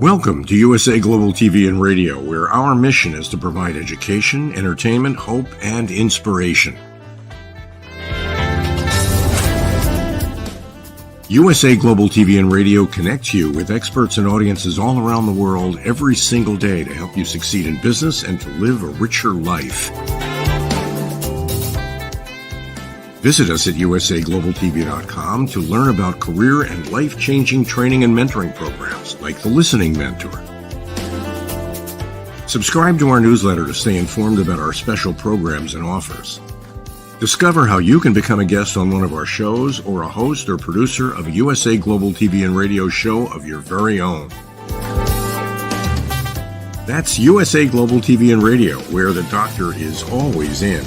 Welcome to USA Global TV and Radio, where our mission is to provide education, entertainment, hope, and inspiration. USA Global TV and Radio connects you with experts and audiences all around the world every single day to help you succeed in business and to live a richer life. Visit us at usaglobaltv.com to learn about career and life-changing training and mentoring programs like the Listening Mentor. Subscribe to our newsletter to stay informed about our special programs and offers. Discover how you can become a guest on one of our shows or a host or producer of a USA Global TV and Radio show of your very own. That's USA Global TV and Radio, where the doctor is always in.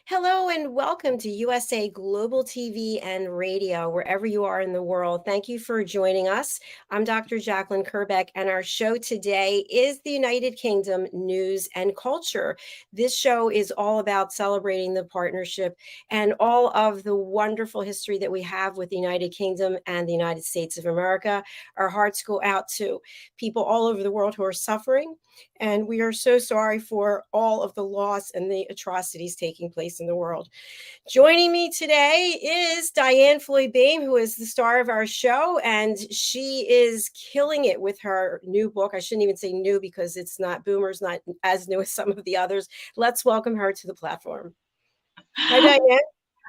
Hello and welcome to USA Global TV and Radio, wherever you are in the world. Thank you for joining us. I'm Dr. Jacqueline Kerbeck, and our show today is the United Kingdom News and Culture. This show is all about celebrating the partnership and all of the wonderful history that we have with the United Kingdom and the United States of America. Our hearts go out to people all over the world who are suffering, and we are so sorry for all of the loss and the atrocities taking place in the world. Joining me today is Diane Floyd-Boehm, who is the star of our show, and she is killing it with her new book. I shouldn't even say new because it's not Boomer's not as new as some of the others. Let's welcome her to the platform. Hi, Diane.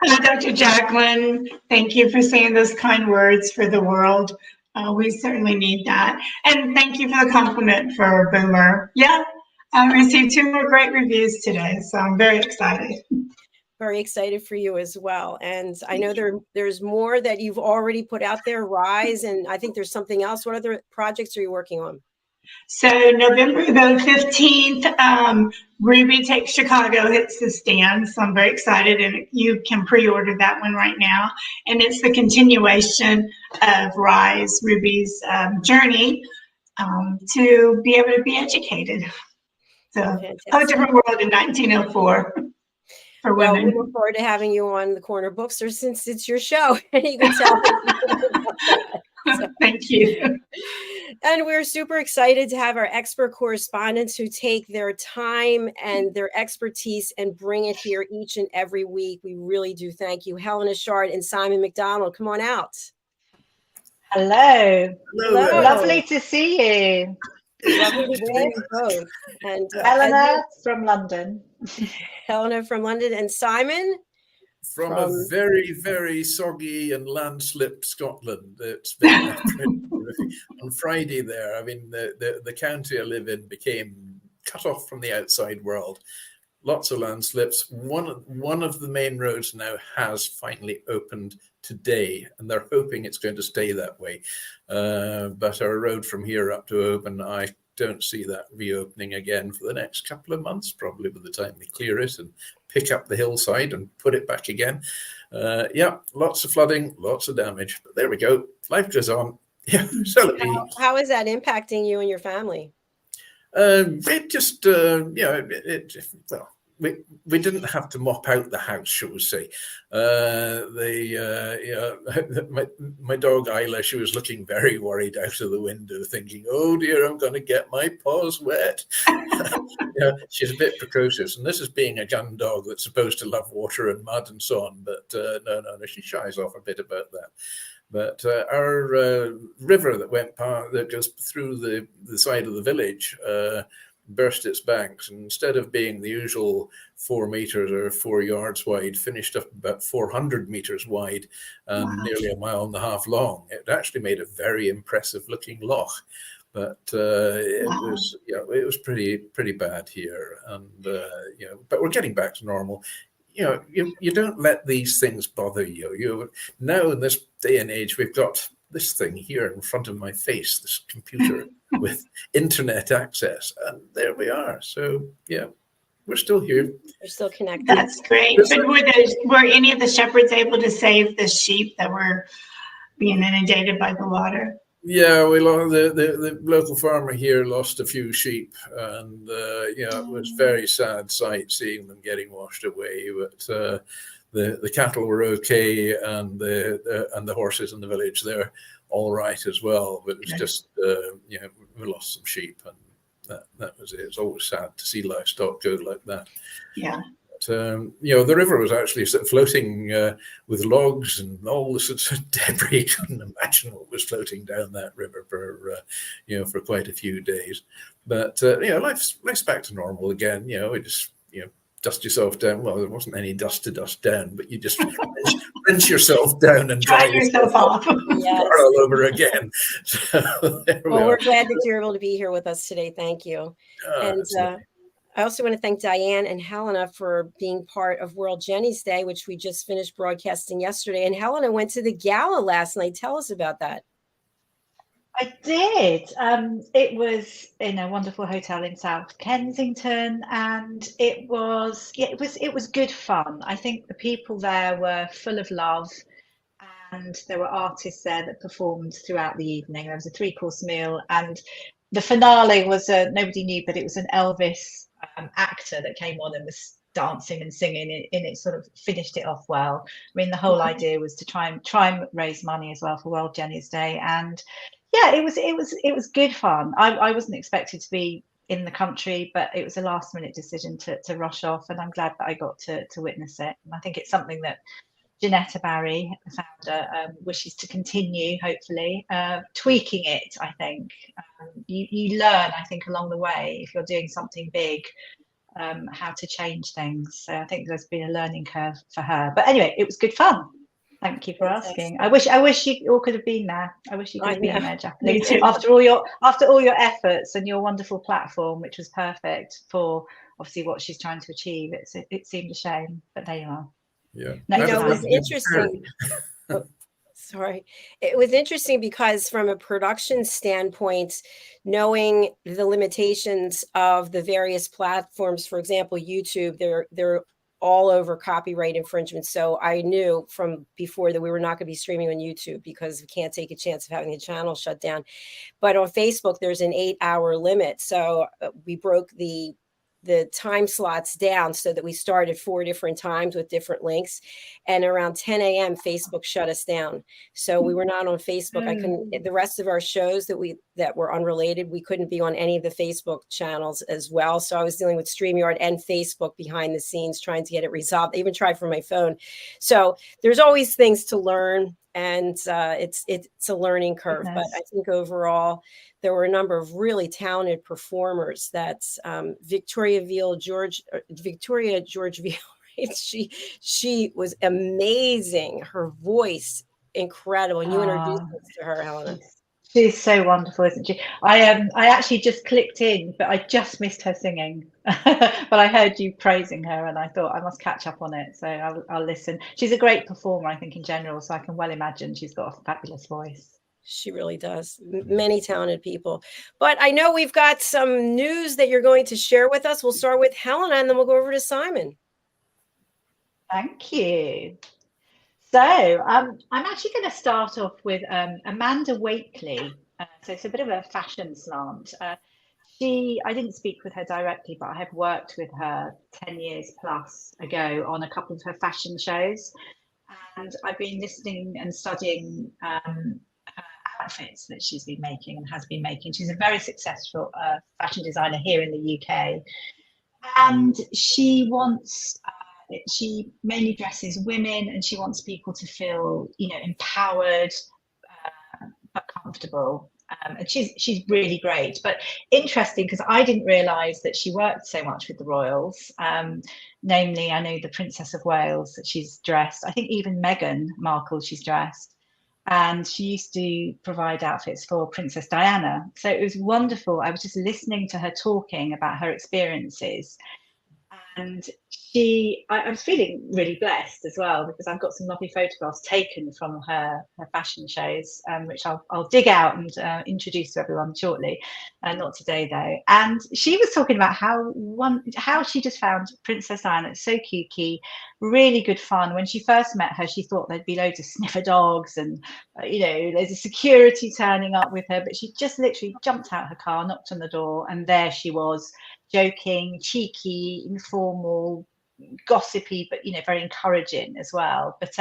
Hello, Dr. Jacqueline. Thank you for saying those kind words for the world. We certainly need that. And thank you for the compliment for Boomer. Yeah, I received 2 more great reviews today, so I'm very excited. Very excited for you as well. And I know there's more that you've already put out there, Rise, and I think there's something else. What other projects are you working on? So November the 15th, Ruby Takes Chicago hits the stands. So I'm very excited, and you can pre-order that one right now. And it's the continuation of Rise, Ruby's journey to be able to be educated. So a different world in 1904 for women. Well, we look forward to having you on the Corner Bookstore since it's your show. And you can tell so. Thank you. And we're super excited to have our expert correspondents who take their time and their expertise and bring it here each and every week. We really do thank you. Helena Shard and Simon McDonald, come on out. Hello. Hello. Lovely to see you. Lovely to see you both. And Helena from London. Helena from London, and Simon? From a very, very soggy and landslipped Scotland. It's been on Friday there. I mean, the county I live in became cut off from the outside world. Lots of landslips. One of the main roads now has finally opened today, and they're hoping it's going to stay that way. But our road from here up to Oban, I don't see that reopening again for the next couple of months, probably by the time they clear it and pick up the hillside and put it back again. Yeah, lots of flooding, lots of damage, but there we go. Life goes on. Yeah. So how is that impacting you and your family? It just, well, we didn't have to mop out the house, shall we say. My dog Isla, she was looking very worried out of the window, thinking, "Oh dear, I'm going to get my paws wet." She's a bit precocious, and this is being a young dog that's supposed to love water and mud and so on. But no, she shies off a bit about that. But our river that goes through the side of the village burst its banks, and instead of being the usual 4 meters or 4 yards wide, finished up about 400 meters wide and nearly 1.5 miles long. It actually made a very impressive looking loch, but it was pretty bad here, and but we're getting back to normal. You don't let these things bother you. Now in this day and age, we've got this thing here in front of my face, this computer with internet access, and there we are. So yeah, we're still here. We're still connected. That's great. But were any of the shepherds able to save the sheep that were being inundated by the water? Yeah, we lost the local farmer here lost a few sheep, and it was very sad sight seeing them getting washed away. But the cattle were okay, and the horses in the village, they're all right as well. But it was just we lost some sheep, and that was it. It's always sad to see livestock go like that. Yeah. The river was actually sort of floating with logs and all the sorts of debris. You couldn't imagine what was floating down that river for quite a few days. But life's back to normal again. We just dust yourself down. Well, there wasn't any dust to dust down, but you just rinse yourself down and Dry yourself off. Yes. Start all over again. So, We're glad that you're able to be here with us today. Thank you. And I also want to thank Diane and Helena for being part of World Jenny's Day, which we just finished broadcasting yesterday. And Helena went to the gala last night. Tell us about that. I did. It was in a wonderful hotel in South Kensington, and it was good fun. I think the people there were full of love, and there were artists there that performed throughout the evening. There was a 3-course meal, and the finale was nobody knew, but it was an Elvis actor that came on and was dancing and singing, and it sort of finished it off well. I mean, the whole idea was to try and raise money as well for World Jenny's Day, and yeah, it was good fun. I wasn't expected to be in the country, but it was a last minute decision to rush off, and I'm glad that I got to witness it. And I think it's something that Janetta Barry, the founder, wishes to continue, hopefully, tweaking it. I think you learn, I think, along the way, if you're doing something big, how to change things. So I think there's been a learning curve for her. But anyway, it was good fun. Thank you for asking. I wish you all could have been there. I wish you could have been there, Jacqueline. After all your efforts and your wonderful platform, which was perfect for obviously what she's trying to achieve, it seemed a shame, but there you are. Yeah, it was interesting. Sorry, it was interesting because from a production standpoint, knowing the limitations of the various platforms, for example, YouTube, they're all over copyright infringement. So I knew from before that we were not going to be streaming on YouTube because we can't take a chance of having the channel shut down. But on Facebook, there's an 8-hour limit. So we broke the time slots down so that we started 4 different times with different links, and around 10 a.m. Facebook shut us down. So we were not on Facebook. I couldn't, the rest of our shows that were unrelated, we couldn't be on any of the Facebook channels as well. So I was dealing with StreamYard and Facebook behind the scenes, trying to get it resolved. I even tried from my phone. So there's always things to learn, and it's a learning curve. But I think overall, there were a number of really talented performers. That's Victoria George Veal. Right? She was amazing. Her voice incredible. And you introduced us to her, Helena. She's so wonderful, isn't she? I actually just clicked in, but I just missed her singing. But I heard you praising her, and I thought I must catch up on it. So I'll listen. She's a great performer, I think, in general. So I can well imagine she's got a fabulous voice. She really does. Many talented people. But I know we've got some news that you're going to share with us. We'll start with Helena, and then we'll go over to Simon. Thank you. So I'm actually going to start off with Amanda Wakely. So it's a bit of a fashion slant. I didn't speak with her directly, but I have worked with her 10 years plus ago on a couple of her fashion shows. And I've been listening and studying outfits that she's been making and has been making. She's a very successful fashion designer here in the UK, and she mainly dresses women, and she wants people to feel, empowered but comfortable. And she's really great, but interesting because I didn't realise that she worked so much with the royals. Namely, I know the Princess of Wales that she's dressed. I think even Meghan Markle she's dressed. And she used to provide outfits for Princess Diana. So it was wonderful. I was just listening to her talking about her experiences. And I was feeling really blessed as well, because I've got some lovely photographs taken from her fashion shows, which I'll dig out and introduce to everyone shortly. Not today though. And she was talking about how she just found Princess Diana so kooky, really good fun. When she first met her, she thought there'd be loads of sniffer dogs and there's a security turning up with her, but she just literally jumped out her car, knocked on the door, and there she was, joking, cheeky, informal, gossipy, but very encouraging as well. But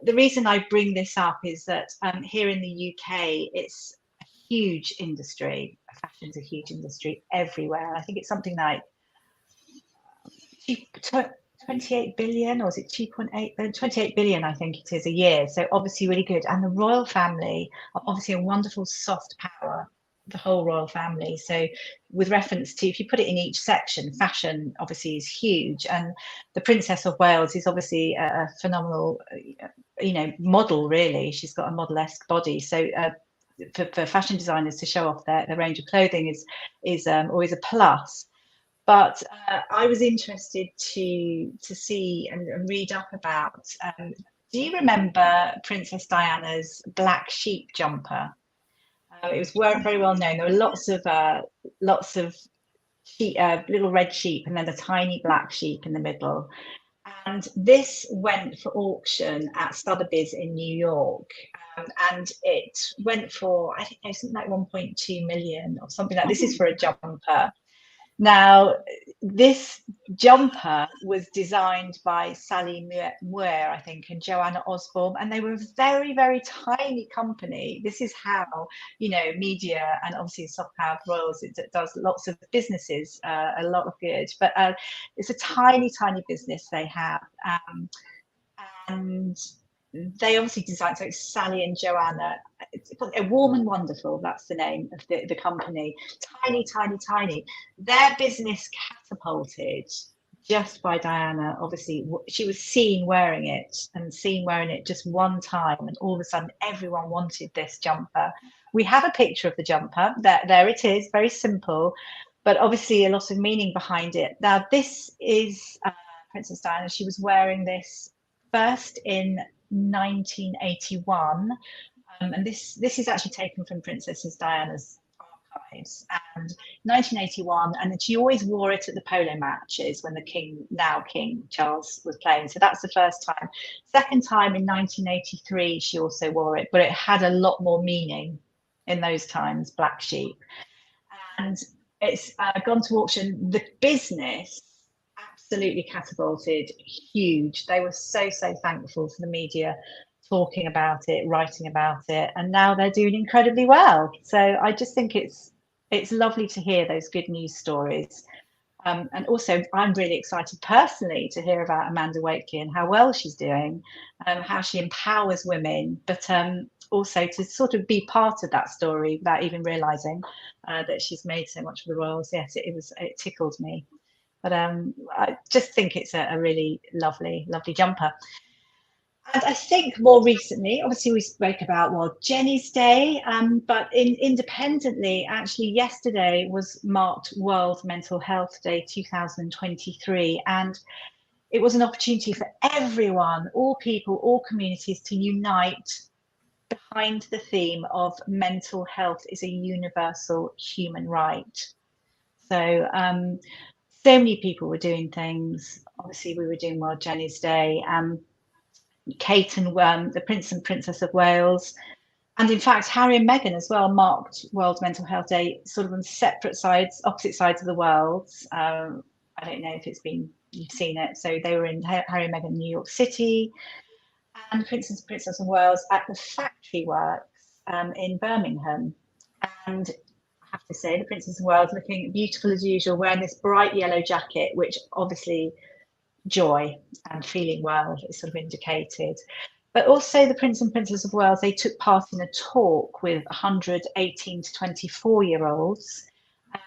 the reason I bring this up is that here in the UK, it's a huge industry. Fashion's a huge industry everywhere. I think it's something like 28 billion, or is it 2.8? 28 billion, I think it is, a year. So obviously really good. And the royal family are obviously a wonderful soft power, the whole royal family. So with reference to, if you put it in each section, fashion obviously is huge, and the Princess of Wales is obviously a phenomenal model. Really, she's got a model-esque body, so for fashion designers to show off their range of clothing is always a plus. But I was interested to see and read up about, do you remember Princess Diana's black sheep jumper? It was very well known. There were lots of sheep, little red sheep, and then a tiny black sheep in the middle. And this went for auction at Sotheby's in New York, and it went for, I think, something like 1.2 million or something like. This is for a jumper. Now, this jumper was designed by Sally Muir, I think, and Joanna Osborne, and they were a very, very tiny company. This is how, media and obviously soft powered royals, it does lots of businesses, a lot of good, but it's a tiny, tiny business they have. And they obviously designed, so it's Sally and Joanna. It's a Warm and Wonderful, that's the name of the company. Tiny, tiny, tiny. Their business catapulted just by Diana. Obviously, she was seen wearing it just one time, and all of a sudden everyone wanted this jumper. We have a picture of the jumper. There it is, very simple, but obviously a lot of meaning behind it. Now, this is Princess Diana. She was wearing this first in 1981, and this is actually taken from Princess Diana's archives, and 1981, and then she always wore it at the polo matches when the now King Charles was playing. So that's the first time. Second time in 1983 she also wore it, but it had a lot more meaning in those times, black sheep, and it's gone to auction. The business absolutely catapulted, huge. They were so thankful for the media talking about it, writing about it, and now they're doing incredibly well. So I just think it's lovely to hear those good news stories. And also, I'm really excited personally to hear about Amanda Wakely and how well she's doing, how she empowers women, but also to sort of be part of that story without even realising that she's made so much for the royals. Yes, it tickled me. But I just think it's a really lovely, lovely jumper. And I think more recently, obviously we spoke about World Jenny's Day, but independently, actually yesterday was marked World Mental Health Day 2023. And it was an opportunity for everyone, all people, all communities, to unite behind the theme of mental health is a universal human right. So, so many people were doing things. Obviously, we were doing World Jenny's Day. Kate and the Prince and Princess of Wales, and in fact Harry and Meghan as well marked World Mental Health Day sort of on separate sides, opposite sides of the world. I don't know if you've seen it. So they were in Harry and Meghan, New York City, and Prince and Princess of Wales at the Factory Works in Birmingham. And I have to say, the Princess of Wales looking beautiful as usual, wearing this bright yellow jacket, which obviously joy and feeling well is sort of indicated. But also the Prince and Princess of Wales, they took part in a talk with 100 18 to 24-year-olds,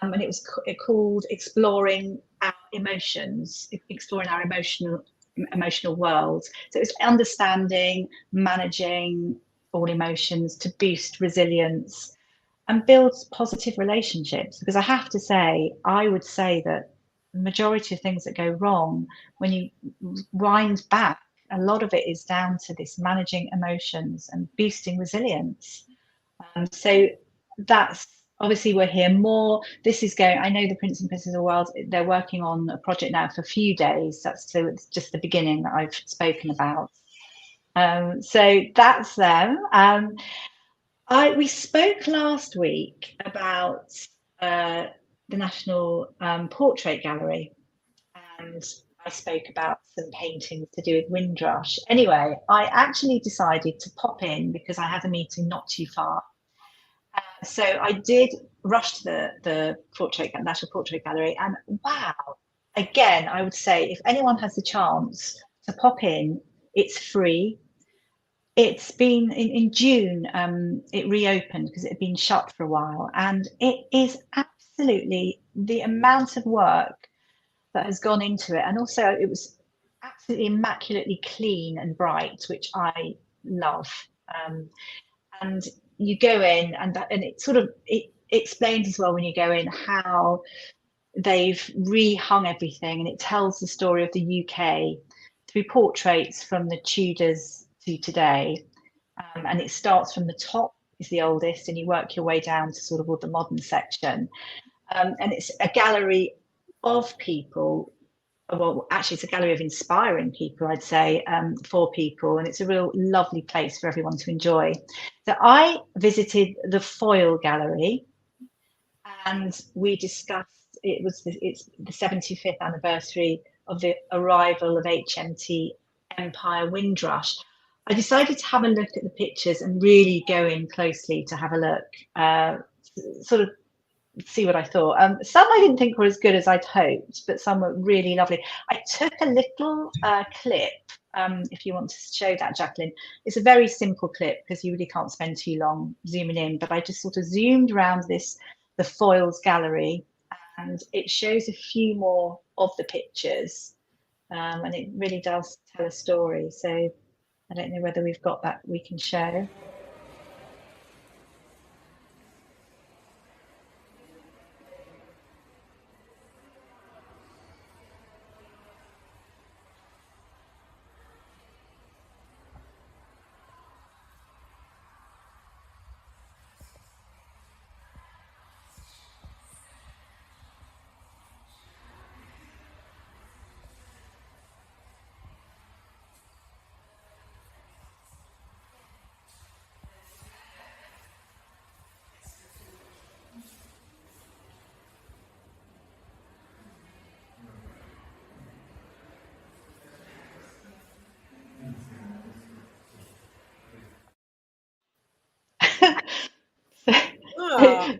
and it was called Exploring Our Emotions, exploring our emotional world. So it was understanding, managing all emotions to boost resilience and build positive relationships. Because I have to say, I would say that the majority of things that go wrong, when you wind back, a lot of it is down to this managing emotions and boosting resilience. So that's obviously, we'll hear more. This is going, I know the Prince and Princess of the World, they're working on a project now for a few days. So it's just the beginning that I've spoken about. So that's them. We spoke last week about the National Portrait Gallery, and I spoke about some paintings to do with Windrush. Anyway, I actually decided to pop in because I had a meeting not too far. So I did rush to the National Portrait Gallery, and wow, again, I would say if anyone has the chance to pop in, it's free. It's been in June, it reopened because it had been shut for a while, and it is absolutely the amount of work that has gone into it, and also it was absolutely immaculately clean and bright, which I love. And you go in, and it sort of it explains as well when you go in how they've rehung everything, and it tells the story of the UK through portraits from the Tudors to today. And it starts from the top, is the oldest, and you work your way down to sort of all the modern section. And it's a gallery of people. Well, actually, it's a gallery of inspiring people, I'd say, for people, and it's a real lovely place for everyone to enjoy. So I visited the Foyle Gallery, and we discussed, it's the 75th anniversary of the arrival of HMT Empire Windrush. I decided to have a look at the pictures and really go in closely to have a look, sort of see what I thought. Some I didn't think were as good as I'd hoped, but some were really lovely. I took a little clip, if you want to show that, Jacqueline. It's a very simple clip because you really can't spend too long zooming in, but I just sort of zoomed around the Foyles Gallery, and it shows a few more of the pictures, and it really does tell a story. So I don't know whether we've got that we can show.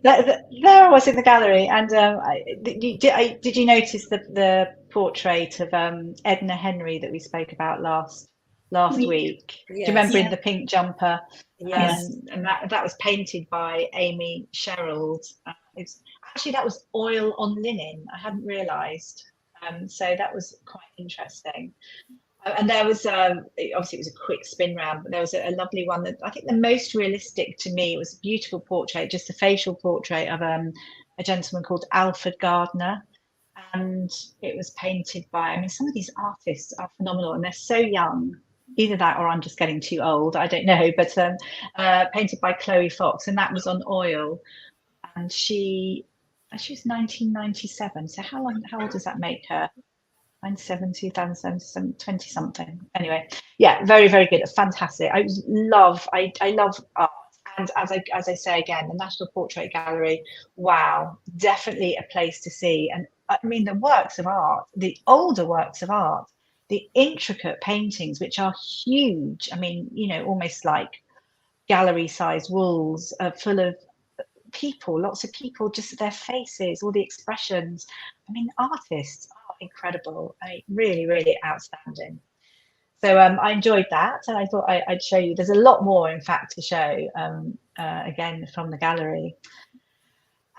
There I was in the gallery, and did you notice the portrait of Edna Henry that we spoke about last week? Yes. Do you remember in the pink jumper? Yes. And that was painted by Amy Sherald. That was oil on linen. I hadn't realised. So that was quite interesting. And there was obviously it was a quick spin round, but there was a lovely one that I think the most realistic to me. It was a beautiful portrait, just a facial portrait of a gentleman called Alfred Gardner, and it was painted by, I mean, some of these artists are phenomenal, and they're so young. Either that or I'm just getting too old, I don't know, but painted by Chloe Fox, and that was on oil, and she was 1997, so how old does that make her? 20 something. Anyway, yeah, very, very good. Fantastic. I love art. And as I say again, the National Portrait Gallery, wow, definitely a place to see. And I mean, the works of art, the older works of art, the intricate paintings, which are huge. I mean, almost like gallery-sized walls full of people, lots of people, just their faces, all the expressions. I mean, artists are incredible. Really, really outstanding. So I enjoyed that, and I thought I'd show you. There's a lot more, in fact, to show again from the gallery.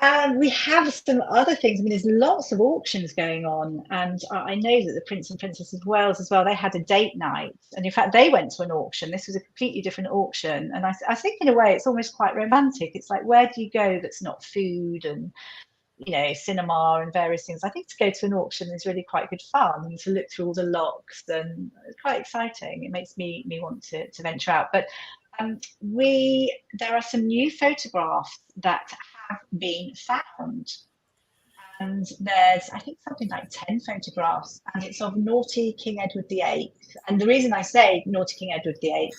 And we have some other things. I mean, there's lots of auctions going on, and I know that the Prince and Princess of Wales as well, they had a date night, and in fact they went to an auction. This was a completely different auction, and I think in a way it's almost quite romantic. It's like, where do you go that's not food and cinema and various things. I think to go to an auction is really quite good fun, and to look through all the locks, and it's quite exciting. It makes me want to venture out. But there are some new photographs that have been found. And there's, I think, something like 10 photographs, and it's of naughty King Edward VIII. And the reason I say naughty King Edward VIII,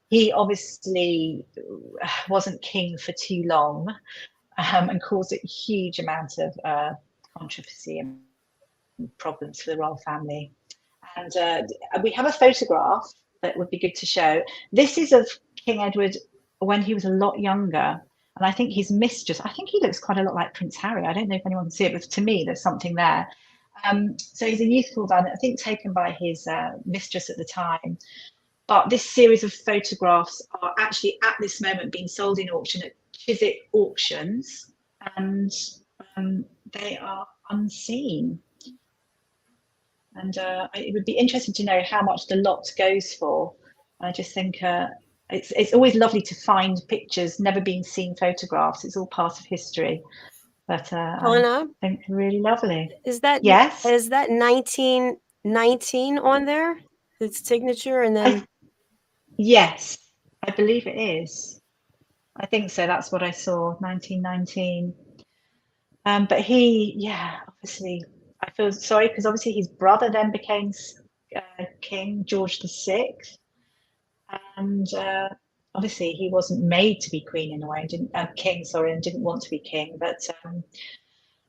he obviously wasn't king for too long, and caused a huge amount of controversy and problems for the royal family. And we have a photograph that would be good to show. This is of King Edward when he was a lot younger. And I think his mistress, I think he looks quite a lot like Prince Harry. I don't know if anyone can see it, but to me, there's something there. So he's a youthful man, I think taken by his mistress at the time. But this series of photographs are actually at this moment being sold in auction at Chiswick Auctions, and they are unseen. And it would be interesting to know how much the lot goes for. I just think it's always lovely to find pictures, never been seen photographs. It's all part of history. But Helena, I think really lovely. is that 1919 on there? Its signature, and then yes, I believe it is. I think so. That's what I saw, 1919. But obviously, I feel sorry because obviously his brother then became King George VI. And obviously he wasn't made to be queen in a way, king, and didn't want to be king. But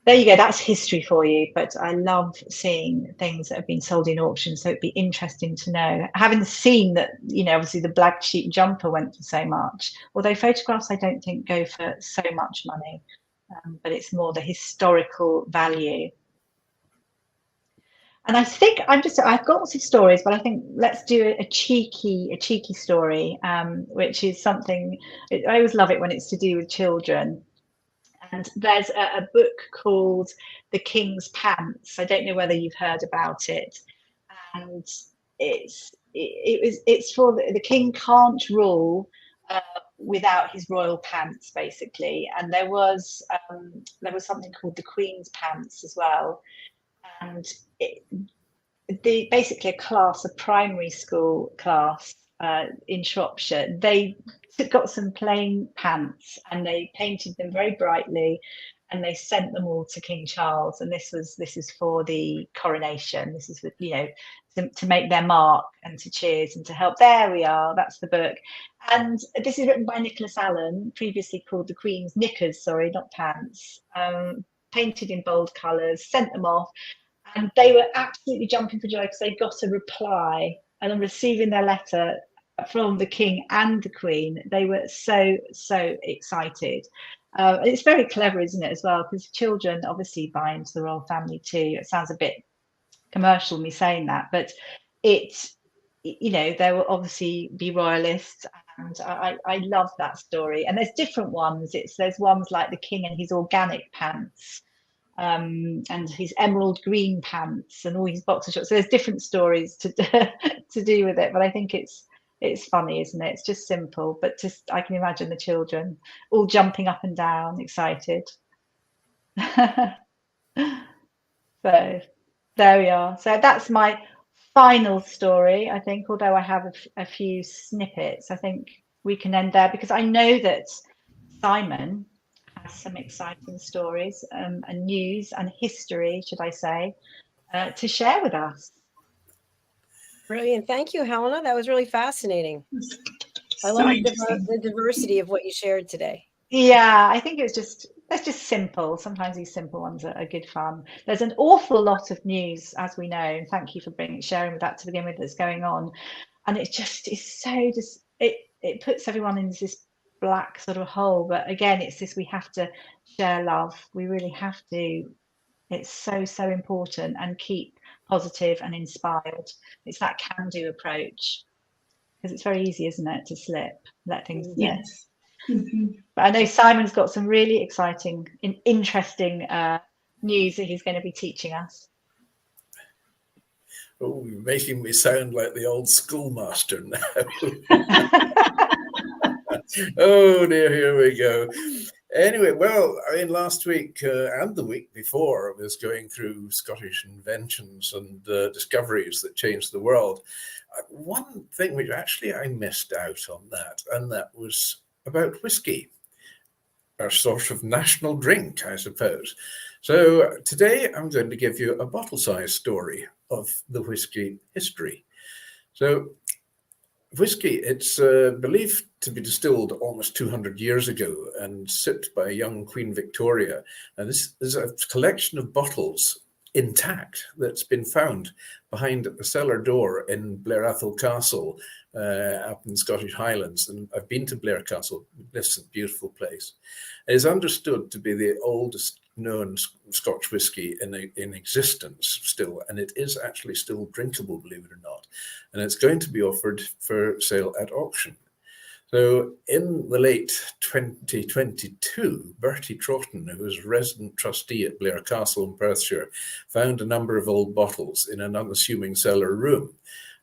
there you go, that's history for you. But I love seeing things that have been sold in auction, so it'd be interesting to know. Having seen that, obviously the black sheep jumper went for so much, although photographs I don't think go for so much money, but it's more the historical value. And I think I've got lots of stories, but I think let's do a cheeky story, which is something, I always love it when it's to do with children. And there's a book called The King's Pants. I don't know whether you've heard about it. And it's for the king can't rule without his royal pants, basically. And there was something called the Queen's Pants as well. And basically a primary school class in Shropshire, they got some plain pants and they painted them very brightly, and they sent them all to King Charles. And this is for the coronation. This is to make their mark and to cheers and to help. There we are. That's the book. And this is written by Nicholas Allen, previously called The Queen's Knickers, sorry, not pants. Painted in bold colours, sent them off. And they were absolutely jumping for joy because they got a reply, and on receiving their letter from the king and the queen, they were so excited. It's very clever, isn't it, as well? Because children obviously buy into the royal family too. It sounds a bit commercial me saying that, but they will obviously be royalists. And I love that story. And there's different ones. There's ones like the king and his organic pants. And his emerald green pants and all his boxer shorts. So there's different stories to do with it, but I think it's funny, isn't it? It's just simple, but just I can imagine the children all jumping up and down, excited. So there we are. So that's my final story, I think, although I have a few snippets. I think we can end there because I know that Simon has some exciting stories and news and history, should I say, to share with us. Brilliant. Thank you, Helena. That was really fascinating. I love the diversity of what you shared today. Yeah, I think it's just simple. Sometimes these simple ones are good fun. There's an awful lot of news, as we know, and thank you for sharing with that to begin with that's going on. And it puts everyone in this black sort of hole. But again, it's this, we have to share love. We really have to. It's so important, and keep positive and inspired. It's that can-do approach, because it's very easy, isn't it, to slip, let things. Yes. But I know Simon's got some really exciting, interesting news that he's going to be teaching us. Oh, you're making me sound like the old schoolmaster now. Oh dear, here we go. Anyway, well, I mean, last week and the week before, I was going through Scottish inventions and discoveries that changed the world. One thing which actually I missed out on that, and that was about whiskey, our sort of national drink, I suppose. So today I'm going to give you a bottle-sized story of the whiskey history. So whiskey, it's believed to be distilled almost 200 years ago and sipped by young Queen Victoria. And this is a collection of bottles intact that's been found behind a cellar door in Blair Athol Castle up in the Scottish Highlands. And I've been to Blair Castle, magnificent, beautiful place. It is understood to be the oldest known Scotch whisky in existence still, and it is actually still drinkable, believe it or not. And it's going to be offered for sale at auction. So in the late 2022, Bertie Troughton, who was resident trustee at Blair Castle in Perthshire, found a number of old bottles in an unassuming cellar room.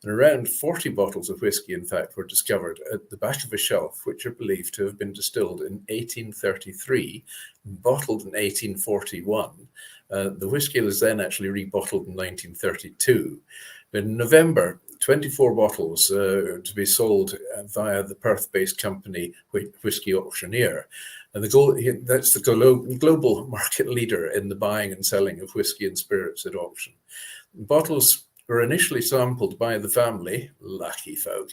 And around 40 bottles of whiskey, in fact, were discovered at the back of a shelf, which are believed to have been distilled in 1833, bottled in 1841. The whiskey was then actually rebottled in 1932. In November, 24 bottles to be sold via the Perth-based company Whiskey Auctioneer. And that's the global market leader in the buying and selling of whiskey and spirits at auction. Bottles were initially sampled by the family, lucky folk,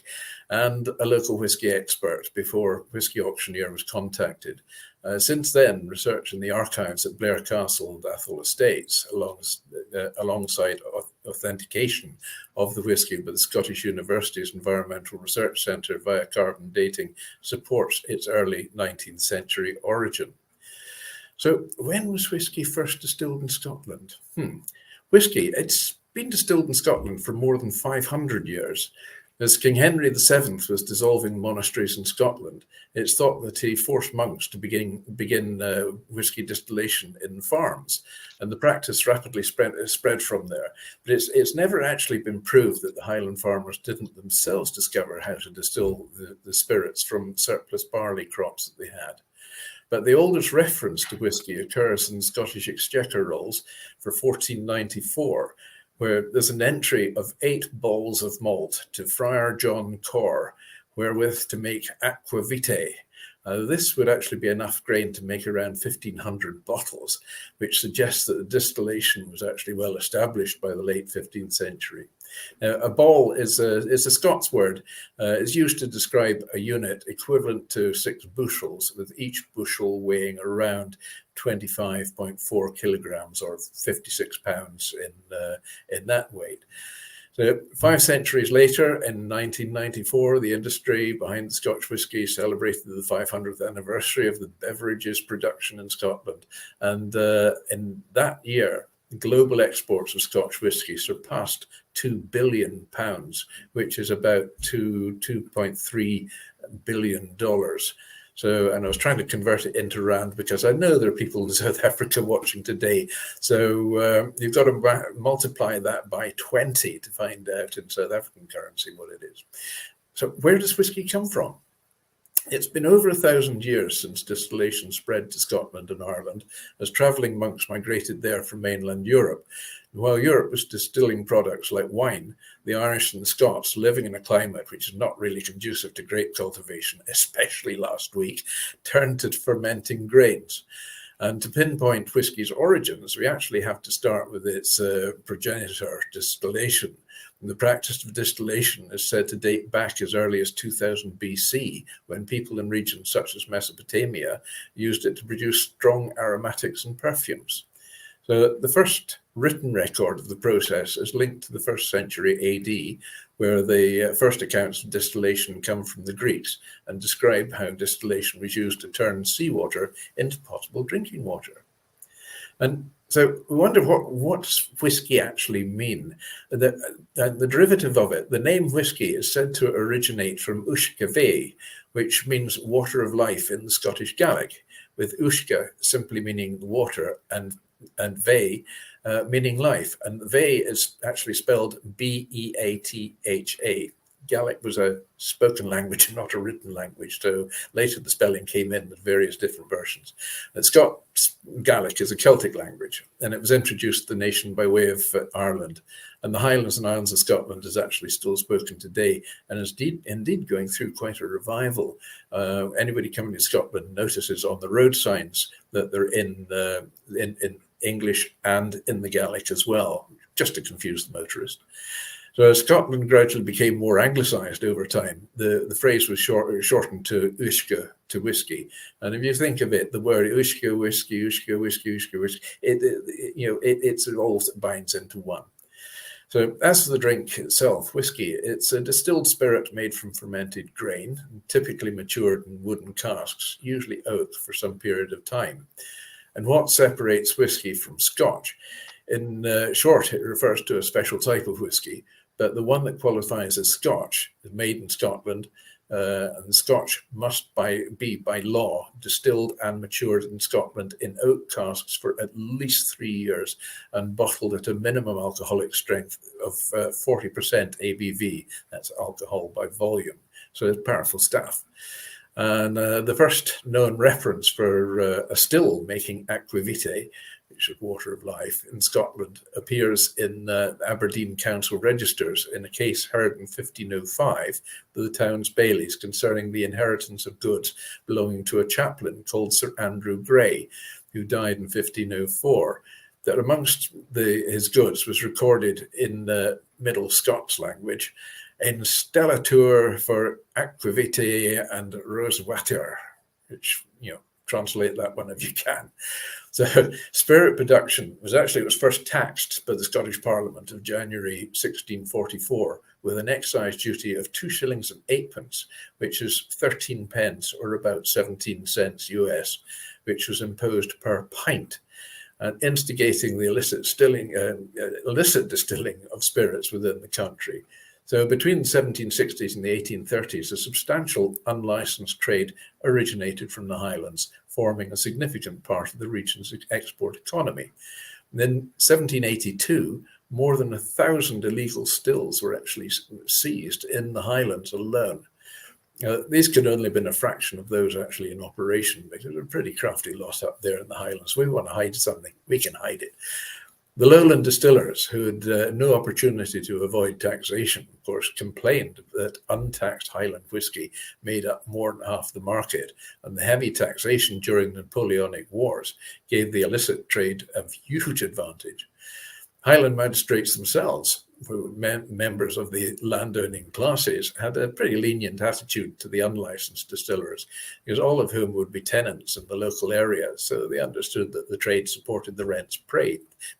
and a local whiskey expert before Whiskey Auctioneer was contacted. Since then, research in the archives at Blair Castle and Athol Estates, alongside authentication of the whiskey by the Scottish University's Environmental Research Centre via carbon dating, supports its early 19th century origin. So when was whiskey first distilled in Scotland? Whiskey, it's been distilled in Scotland for more than 500 years. As King Henry VII was dissolving monasteries in Scotland, it's thought that he forced monks to begin whiskey distillation in farms, and the practice rapidly spread from there. But it's never actually been proved that the Highland farmers didn't themselves discover how to distill the spirits from surplus barley crops that they had. But the oldest reference to whiskey occurs in Scottish Exchequer rolls for 1494, where there's an entry of 8 balls of malt to Friar John Corr, wherewith to make aqua vitae. This would actually be enough grain to make around 1,500 bottles, which suggests that the distillation was actually well established by the late 15th century. Now, a ball is a Scots word. It's used to describe a unit equivalent to 6 bushels, with each bushel weighing around 25.4 kilograms or 56 pounds in that weight. So 5 centuries later, in 1994, the industry behind the Scotch whisky celebrated the 500th anniversary of the beverages production in Scotland. And in that year, global exports of Scotch whisky surpassed £2 billion, which is about $2.3 billion. So, and I was trying to convert it into rand because I know there are people in South Africa watching today. So you've got to multiply that by 20 to find out in South African currency what it is. So where does whiskey come from? It's been over 1,000 years since distillation spread to Scotland and Ireland as travelling monks migrated there from mainland Europe. While Europe was distilling products like wine, the Irish and the Scots, living in a climate which is not really conducive to grape cultivation, especially last week, turned to fermenting grains. And to pinpoint whiskey's origins, we actually have to start with its progenitor, distillation. And the practice of distillation is said to date back as early as 2000 BC, when people in regions such as Mesopotamia used it to produce strong aromatics and perfumes. So the first written record of the process is linked to the 1st century AD, where the first accounts of distillation come from the Greeks and describe how distillation was used to turn seawater into potable drinking water. And so we wonder what whiskey actually mean. The derivative of it, the name whiskey, is said to originate from Uisce Ve, which means water of life in the Scottish Gaelic, with Uisce simply meaning water and Ve meaning life. And Ve is actually spelled Beatha, Gaelic was a spoken language and not a written language. So later the spelling came in with various different versions. And Scots Gaelic is a Celtic language, and it was introduced to the nation by way of Ireland. And the Highlands and Islands of Scotland is actually still spoken today, and is indeed going through quite a revival. Anybody coming to Scotland notices on the road signs that they're in English and in the Gaelic as well, just to confuse the motorist. So as Scotland gradually became more anglicised over time, the phrase was shortened to uisce, to whiskey. And if you think of it, the word uisce, whiskey, uisce, whiskey, uisce, whiskey, it all binds into one. So as for the drink itself, whiskey, it's a distilled spirit made from fermented grain, typically matured in wooden casks, usually oak for some period of time. And what separates whiskey from Scotch? In short, it refers to a special type of whiskey, but the one that qualifies as Scotch is made in Scotland, and the Scotch must be by law distilled and matured in Scotland in oak casks for at least 3 years and bottled at a minimum alcoholic strength of 40% ABV. That's alcohol by volume. So it's powerful stuff. And the first known reference for a still making aquavitae, which is water of life, in Scotland appears in Aberdeen Council registers in a case heard in 1505 by the town's bailies concerning the inheritance of goods belonging to a chaplain called Sir Andrew Gray, who died in 1504. That amongst his goods was recorded in the Middle Scots language, Installatur for aquavitae and rosewater, which, translate that one if you can. So spirit production was first taxed by the Scottish Parliament of January 1644 with an excise duty of 2 shillings and 8pence, which is 13 pence or about 17 cents US, which was imposed per pint, and instigating the illicit distilling of spirits within the country. So between the 1760s and the 1830s, a substantial unlicensed trade originated from the Highlands, forming a significant part of the region's export economy. And in 1782, more than 1,000 illegal stills were actually seized in the Highlands alone. These could only have been a fraction of those actually in operation, because they're a pretty crafty lot up there in the Highlands. We want to hide something, we can hide it. The lowland distillers, who had no opportunity to avoid taxation, of course, complained that untaxed Highland whiskey made up more than half the market, and the heavy taxation during the Napoleonic Wars gave the illicit trade a huge advantage. Highland magistrates themselves, who were members of the landowning classes, had a pretty lenient attitude to the unlicensed distillers, because all of whom would be tenants in the local area, so they understood that the trade supported the rents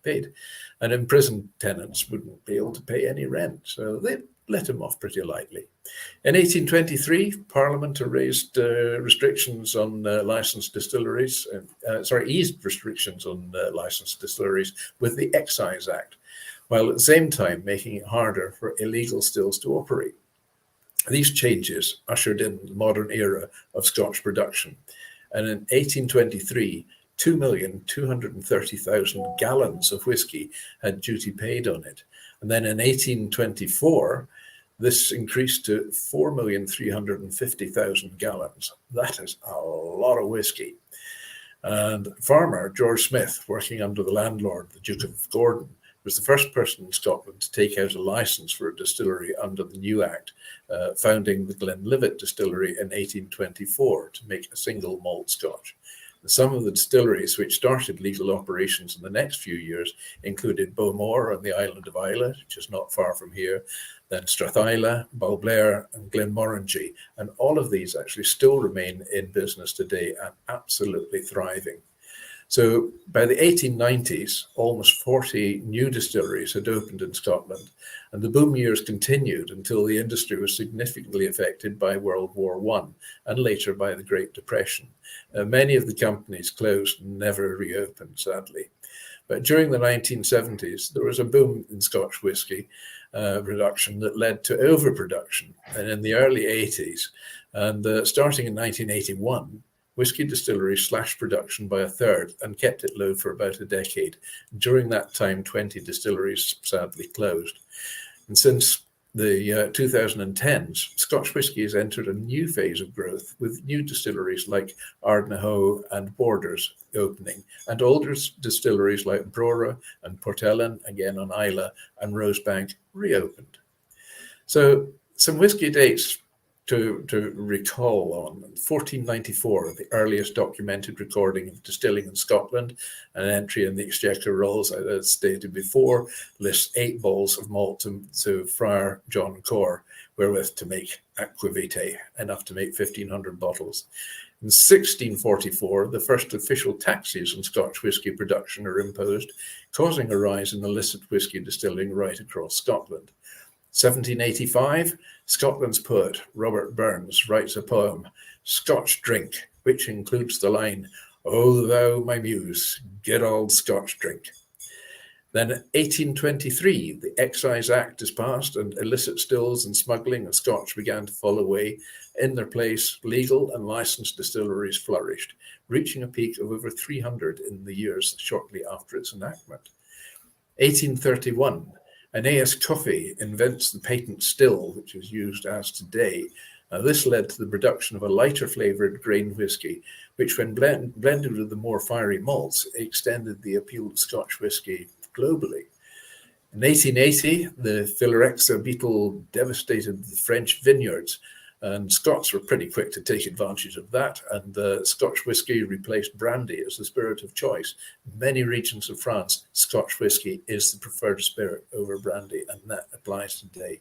paid, and imprisoned tenants wouldn't be able to pay any rent, so they let them off pretty lightly. In 1823, Parliament raised restrictions on licensed distilleries, eased restrictions on licensed distilleries with the Excise Act, while at the same time making it harder for illegal stills to operate. These changes ushered in the modern era of Scotch production, and in 1823, 2,230,000 gallons of whiskey had duty paid on it. And then in 1824, this increased to 4,350,000 gallons. That is a lot of whiskey. And farmer George Smith, working under the landlord, the Duke of Gordon, was the first person in Scotland to take out a license for a distillery under the new act, founding the Glenlivet distillery in 1824 to make a single malt Scotch. Some of the distilleries which started legal operations in the next few years included Bowmore on the island of Islay, which is not far from here, then Strathisla, Balblair, and Glenmorangie. And all of these actually still remain in business today and absolutely thriving. So by the 1890s, almost 40 new distilleries had opened in Scotland, and the boom years continued until the industry was significantly affected by World War I and later by the Great Depression. Many of the companies closed and never reopened, sadly. But during the 1970s, there was a boom in Scotch whisky production that led to overproduction. And in the early 80s, and starting in 1981, whisky distilleries slashed production by a third and kept it low for about a decade. During that time, 20 distilleries sadly closed. And since the 2010s, Scotch whisky has entered a new phase of growth with new distilleries like Ardnahoe and Borders opening, and older distilleries like Brora and Portellen, again on Islay, and Rosebank reopened. So some whisky dates to recall on: 1494, the earliest documented recording of distilling in Scotland. An entry in the Exchequer Rolls, as stated before, lists 8 balls of malt to Friar John Core, wherewith to make aquavitae, enough to make 1,500 bottles. In 1644, the first official taxes on Scotch whisky production are imposed, causing a rise in illicit whisky distilling right across Scotland. 1785, Scotland's poet Robert Burns writes a poem, Scotch Drink, which includes the line, "O thou, my muse, good old Scotch drink." Then 1823, the Excise Act is passed and illicit stills and smuggling of Scotch began to fall away. In their place, legal and licensed distilleries flourished, reaching a peak of over 300 in the years shortly after its enactment. 1831, Aeneas Coffey invents the patent still, which is used as today. This led to the production of a lighter flavoured grain whisky, which when blended with the more fiery malts, extended the appeal of Scotch whisky globally. In 1880, the Phylloxera beetle devastated the French vineyards, and Scots were pretty quick to take advantage of that, and Scotch whisky replaced brandy as the spirit of choice. In many regions of France, Scotch whisky is the preferred spirit over brandy, and that applies today.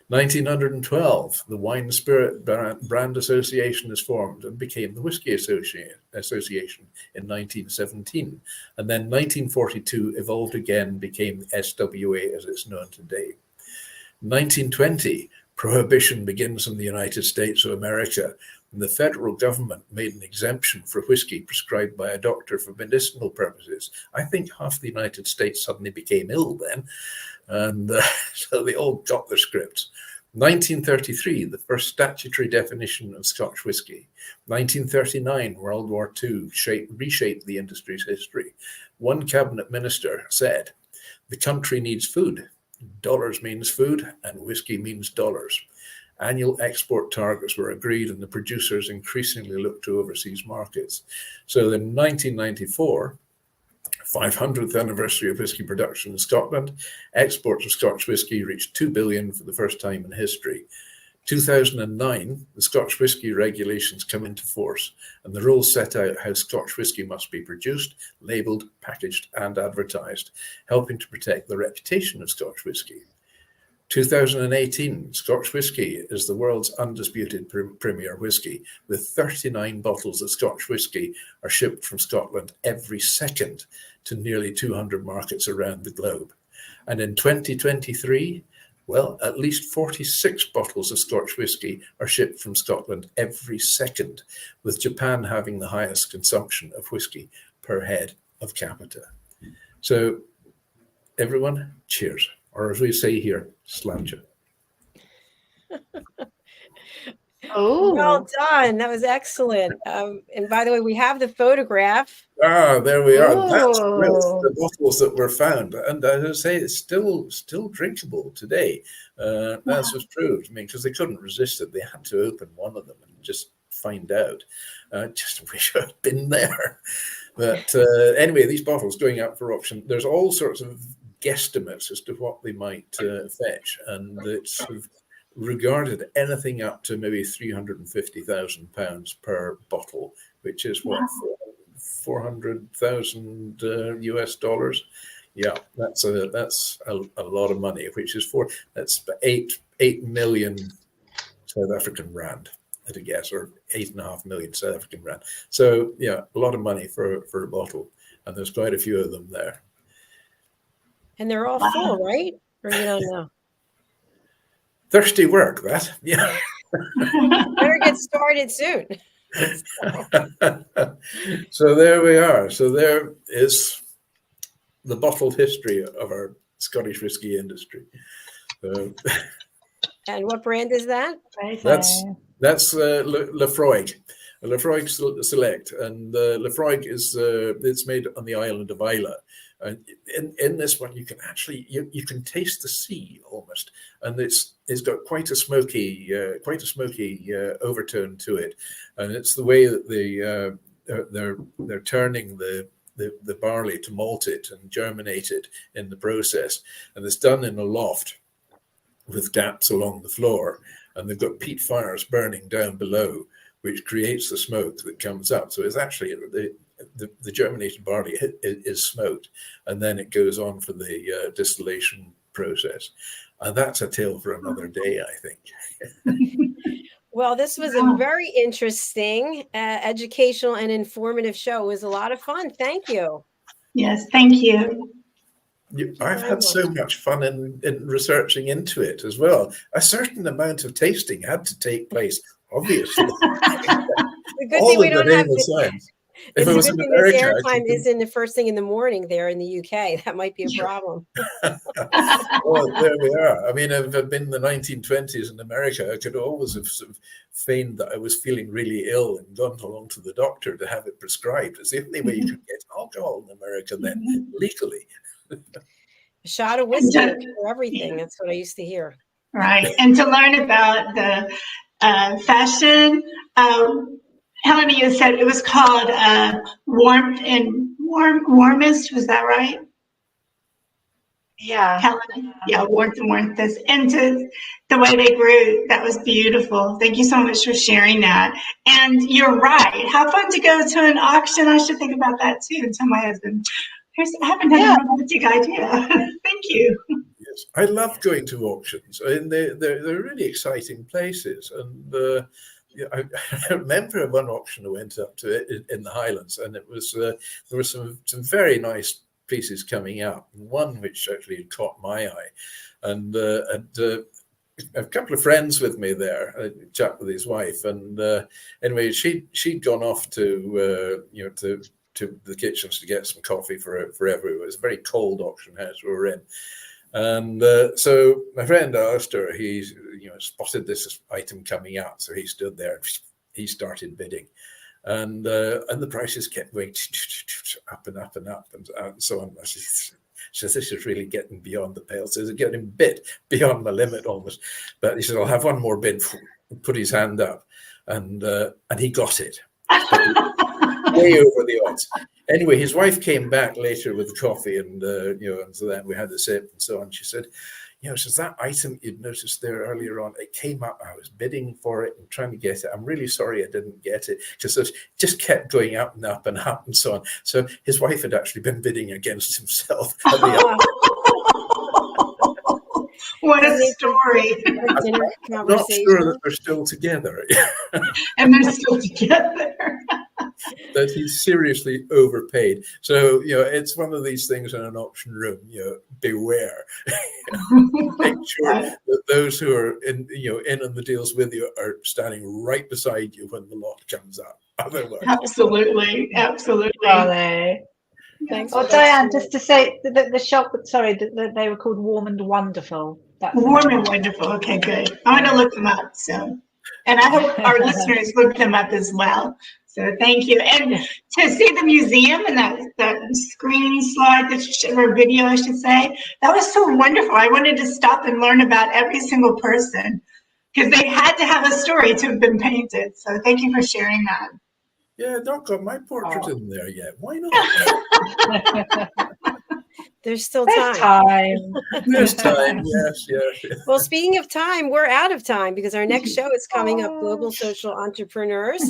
1912, the Wine Spirit Brand Association is formed and became the Whisky Association in 1917. And then 1942 evolved again, became SWA as it's known today. 1920, prohibition begins in the United States of America, and the federal government made an exemption for whiskey prescribed by a doctor for medicinal purposes. I think half the United States suddenly became ill then, and so they all got their scripts. 1933, the first statutory definition of Scotch whisky. 1939, World War II reshaped the industry's history. One cabinet minister said, "The country needs food. Dollars means food, and whisky means dollars." Annual export targets were agreed, and the producers increasingly looked to overseas markets. So in 1994, 500th anniversary of whisky production in Scotland, exports of Scotch whisky reached 2 billion for the first time in history. 2009, the Scotch whisky regulations come into force, and the rules set out how Scotch whisky must be produced, labelled, packaged, and advertised, helping to protect the reputation of Scotch whisky. 2018, Scotch whisky is the world's undisputed premier whisky, with 39 bottles of Scotch whisky are shipped from Scotland every second to nearly 200 markets around the globe. And in 2023, well, at least 46 bottles of Scotch whisky are shipped from Scotland every second, with Japan having the highest consumption of whisky per head of capita. So everyone, cheers. Or as we say here, sláinte. Oh, Well done. That was excellent. And by the way, we have the photograph. Ah, there we are. That's Oh. the bottles that were found, and as I say, it's still drinkable today. As was proved. I mean, because they couldn't resist it, they had to open one of them and just find out. Just wish I'd been there. But anyway, these bottles going out for auction. There's all sorts of guesstimates as to what they might fetch, and it's sort of regarded anything up to maybe £350,000 per bottle, which is what, $400,000 US dollars. Yeah, that's a lot of money, which is that's 8 million South African rand at a guess, or 8.5 million South African rand. So yeah, a lot of money for a bottle, and there's quite a few of them there. And they're all full, right? Or you don't know? Thirsty work, that. Yeah. Better get started soon. So there we are. So there is the bottled history of our Scottish whisky industry. And what brand is that? That's Laphroaig. Laphroaig Select, and Laphroaig is it's made on the island of Islay, In this one, you can actually you can taste the sea almost, and it's got quite a smoky overtone to it, and it's the way that they're turning the barley to malt it and germinate it in the process, and it's done in a loft with gaps along the floor, and they've got peat fires burning down below, which creates the smoke that comes up. So it's actually the germinated barley is smoked, and then it goes on for the distillation process. And that's a tale for another day, I think. Well, this was a very interesting, educational and informative show. It was a lot of fun. Thank you. Yes, thank you. I've had so much fun in researching into it as well. A certain amount of tasting had to take place, obviously. The good All thing we in the don't name have of science. If it's it a was good in thing this America, airtime isn't the first thing in the morning there in the UK. That might be a problem. well, there we are. I mean, if it had been the 1920s in America, I could always have sort of feigned that I was feeling really ill and gone along to the doctor to have it prescribed. It's the only way you could get alcohol in America then, legally. A shot of whiskey for everything. That's what I used to hear. Right. And to learn about the fashion, Helena, you said it was called Warmest. Was that right? Yeah. Helena? Yeah, Warmth and Warmest. And to the way they grew, that was beautiful. Thank you so much for sharing that. And you're right. How fun to go to an auction. I should think about that too and tell my husband. I haven't had a romantic idea. Thank you. Yes, I love going to auctions. I mean, they're really exciting places. And I remember one auction I went up to in the Highlands, and it was there were some very nice pieces coming up. One which actually caught my eye, and a couple of friends with me there, a chap with his wife, and anyway, she'd gone off to to the kitchens to get some coffee for everyone. It was a very cold auction house we were in. And so my friend asked her, he spotted this item coming out. So he stood there and he started bidding. And the prices kept going up and up and up and so on. She says, this is really getting beyond the pale. So it's getting a bit beyond my limit almost. But he said, I'll have one more bid. Put his hand up. And he got it. Way over the odds. Anyway, his wife came back later with the coffee, and and so then we had a sip and so on. She said, says that item you'd noticed there earlier on, it came up. I was bidding for it and trying to get it. I'm really sorry I didn't get it because it just kept going up and up and up and so on. So his wife had actually been bidding against himself. What a story. I'm not sure that they're still together. And they're still together. That he's seriously overpaid. So, it's one of these things in an auction room, beware. Make sure that those who are in on the deals with you are standing right beside you when the lot comes up. Otherwise. Absolutely. Thanks. Oh, Diane, just to say that the shop, they were called Warm and Wonderful. Warm and Wonderful. Okay, good. I'm going to look them up. So, and I hope our listeners look them up as well. So thank you. And to see the museum and that screen slide or video, I should say, that was so wonderful. I wanted to stop and learn about every single person because they had to have a story to have been painted. So thank you for sharing that. Yeah, not got my portrait in there yet. Why not? There's still time. There's time, yes. Well, speaking of time, we're out of time because our next show is coming up, Global Social Entrepreneurs.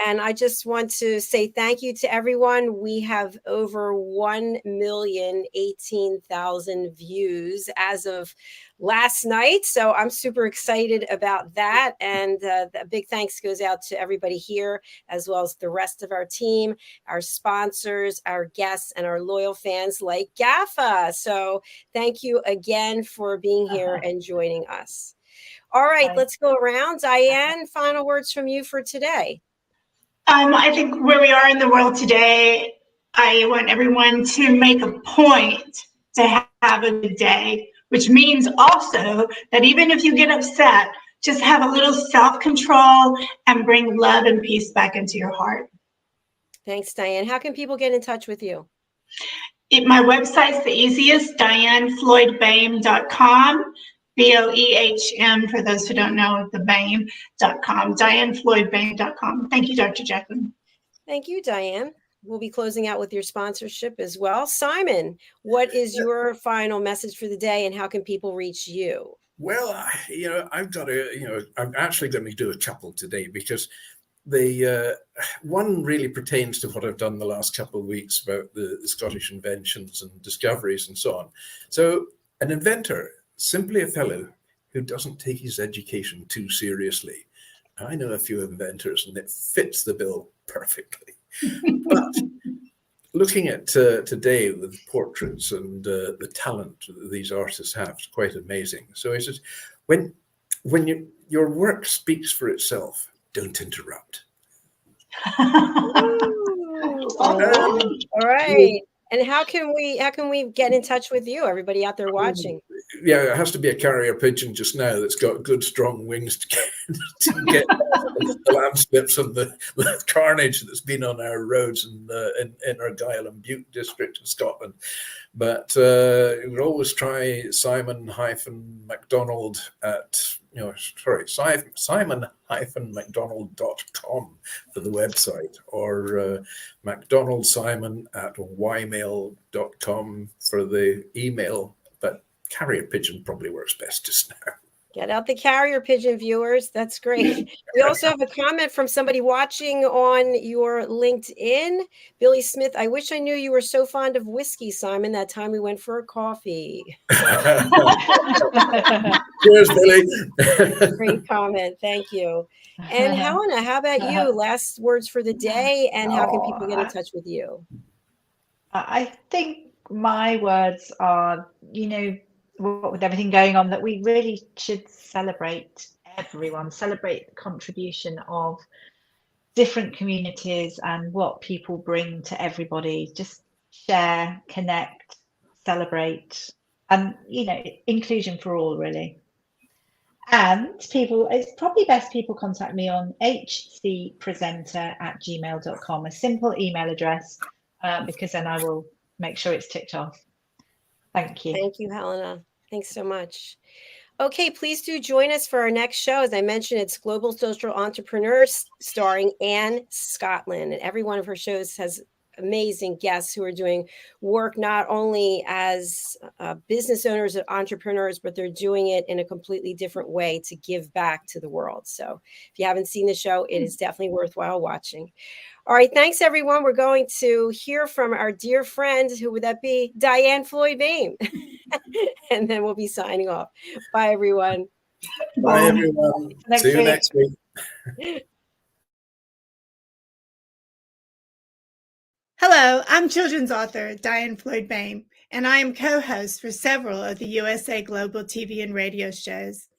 And I just want to say thank you to everyone. We have over 1,018,000 views as of last night. So I'm super excited about that. And a big thanks goes out to everybody here, as well as the rest of our team, our sponsors, our guests, and our loyal fans like GAFA. So thank you again for being here and joining us. All right, let's go around. Diane, final words from you for today. I think where we are in the world today, I want everyone to make a point to have a good day, which means also that even if you get upset, just have a little self-control and bring love and peace back into your heart. Thanks, Diane. How can people get in touch with you? My website's the easiest, DianeFloydBame.com, BOEHM, for those who don't know, the BAME.com, DianeFloydBame.com. Thank you, Dr. Jacqueline. Thank you, Diane. We'll be closing out with your sponsorship as well. Simon, what is your final message for the day and how can people reach you? Well, I'm actually going to do a couple today because the one really pertains to what I've done the last couple of weeks about the Scottish inventions and discoveries and so on. So an inventor, simply a fellow who doesn't take his education too seriously. I know a few inventors and it fits the bill perfectly. But looking at today with portraits and the talent that these artists have, it's quite amazing. So he says, when your work speaks for itself, don't interrupt. All right. And how can we get in touch with you, everybody out there watching? Yeah, it has to be a carrier pigeon just now that's got good strong wings to get the landslips and the carnage that's been on our roads and in Argyll and Bute district of Scotland. But you would always try Simon-McDonald at Simon-McDonald.com for the website, or McDonaldSimon@ymail.com for the email. But carrier pigeon probably works best just now. Get out the carrier pigeon, viewers. That's great. We also have a comment from somebody watching on your LinkedIn. Billy Smith, I wish I knew you were so fond of whiskey, Simon, that time we went for a coffee. Cheers, Billy. Great comment. Thank you. And Helena, how about you? Last words for the day, and how can people get in touch with you? I think my words are, what with everything going on, that we really should celebrate everyone, celebrate the contribution of different communities and what people bring to everybody. Just share, connect, celebrate, and inclusion for all, really. And it's probably best people contact me on hcpresenter@gmail.com, a simple email address, because then I will make sure it's ticked off. Thank you. Thank you, Helena. Thanks so much. Okay, please do join us for our next show. As I mentioned, it's Global Social Entrepreneurs starring Anne Scotland. And every one of her shows has amazing guests who are doing work not only as business owners and entrepreneurs, but they're doing it in a completely different way to give back to the world. So if you haven't seen the show, it is definitely worthwhile watching. All right, thanks, everyone. We're going to hear from our dear friend, who would that be? Diane Floyd-Bame. And then we'll be signing off. Bye, everyone. Bye, everyone. See you next week. Hello, I'm children's author Diane Floyd-Bame, and I am co-host for several of the USA Global TV and radio shows.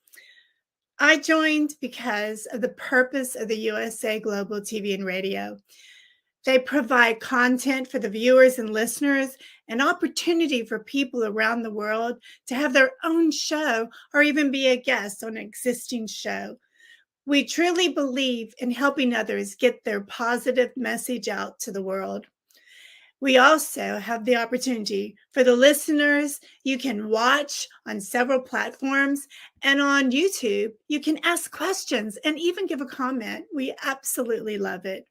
I joined because of the purpose of the USA Global TV and radio. They provide content for the viewers and listeners, an opportunity for people around the world to have their own show or even be a guest on an existing show. We truly believe in helping others get their positive message out to the world. We also have the opportunity for the listeners. You can watch on several platforms, and on YouTube, you can ask questions and even give a comment. We absolutely love it.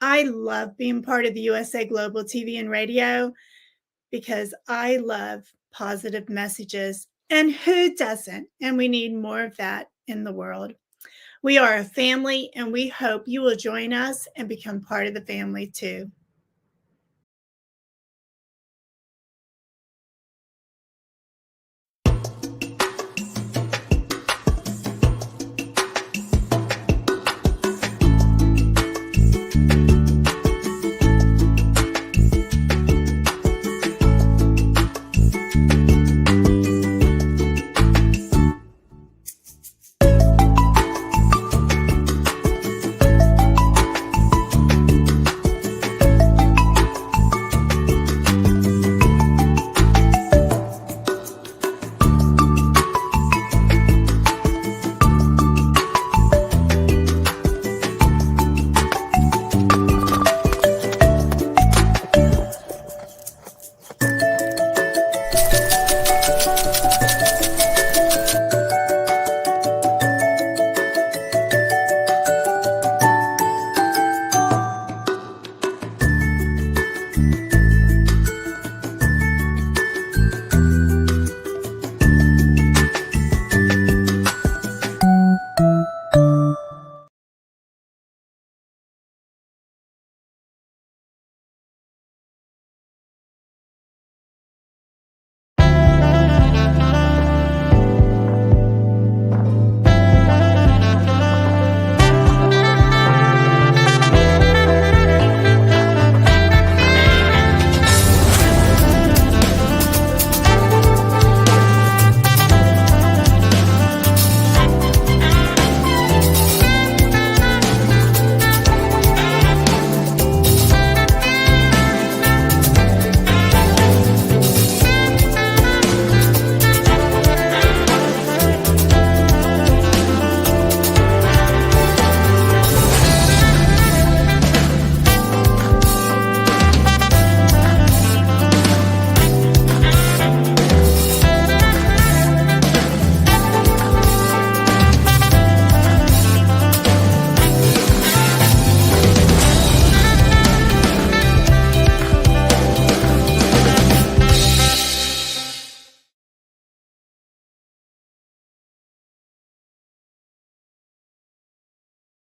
I love being part of the USA Global TV and radio because I love positive messages, and who doesn't? And we need more of that in the world. We are a family, and we hope you will join us and become part of the family too.